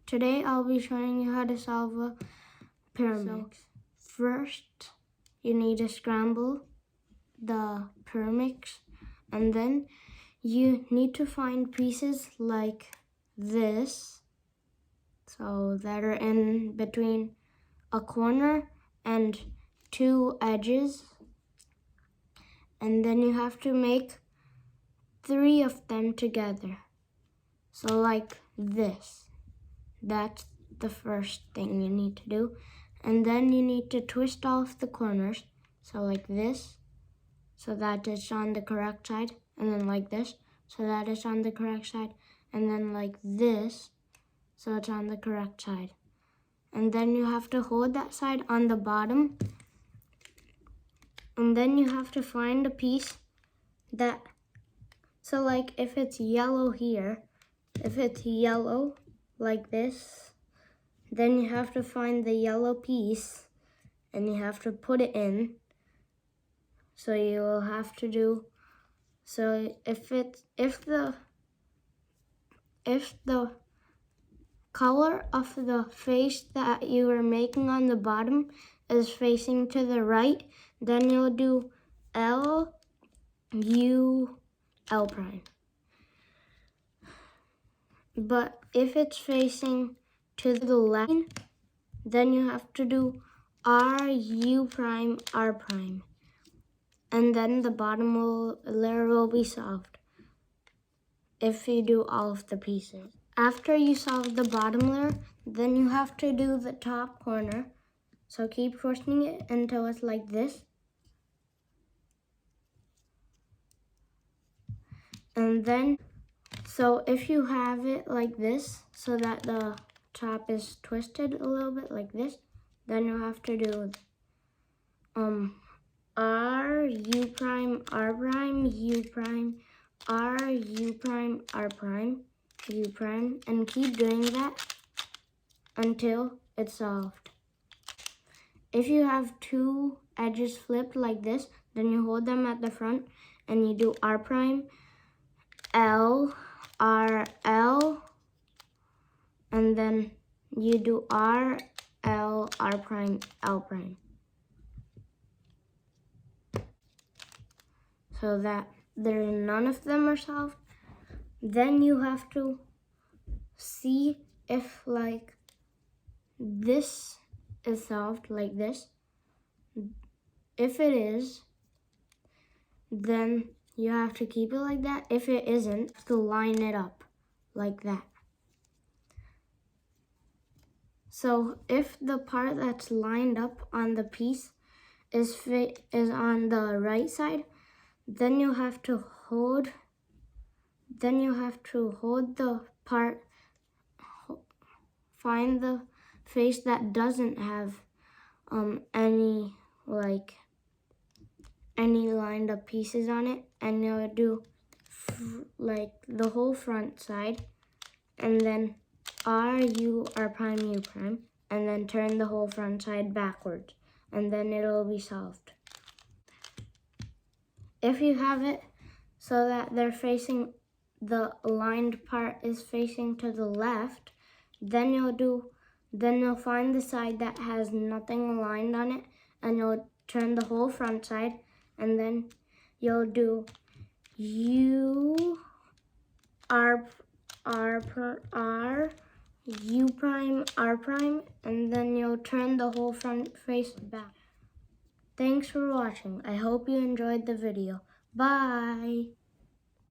Today I'll be showing you how to solve a Pyraminx. So, first, you need to scramble the Pyraminx, and then you need to find pieces like this, so that are in between a corner and two edges, and then you have to make 3 of them together. So like this. That's the first thing you need to do. And then you need to twist off the corners. So like this, so that it's on the correct side. And then like this, so that it's on the correct side. And then like this, so it's on the correct side. And then you have to hold that side on the bottom. And then you have to find a piece that, so like if it's yellow here, if it's yellow like this, then you have to find the yellow piece and you have to put it in. So you will have to do, so if the color of the face that you are making on the bottom is facing to the right, then you'll do L, U, L prime. But if it's facing to the left, then you have to do R, U prime, R prime. And then the bottom layer will be solved if you do all of the pieces. After you solve the bottom layer, then you have to do the top corner. So keep twisting it until it's like this. And then, so if you have it like this, so that the top is twisted a little bit like this, then you have to do R, U prime, R prime, U prime, R, U prime, R prime, U prime, and keep doing that until it's solved. If you have two edges flipped like this, then you hold them at the front and you do R prime, L, R, L, and then you do R, L, R prime, L prime. So that none of them are solved. Then you have to see if like this is solved like this. If it is, then you have to keep it like that. If it isn't, you have to line it up like that. So if the part that's lined up on the piece is on the right side, then you have to hold the part, find the face that doesn't have any lined up pieces on it, and you'll do like the whole front side, and then R, U, R prime, U prime, and then turn the whole front side backwards, and then it'll be solved. If you have it so that they're facing, the lined part is facing to the left, then you'll find the side that has nothing lined on it, and you'll turn the whole front side, and then you'll do U, R, U prime, R prime, and then you'll turn the whole front face back. Thanks for watching. I hope you enjoyed the video. Bye!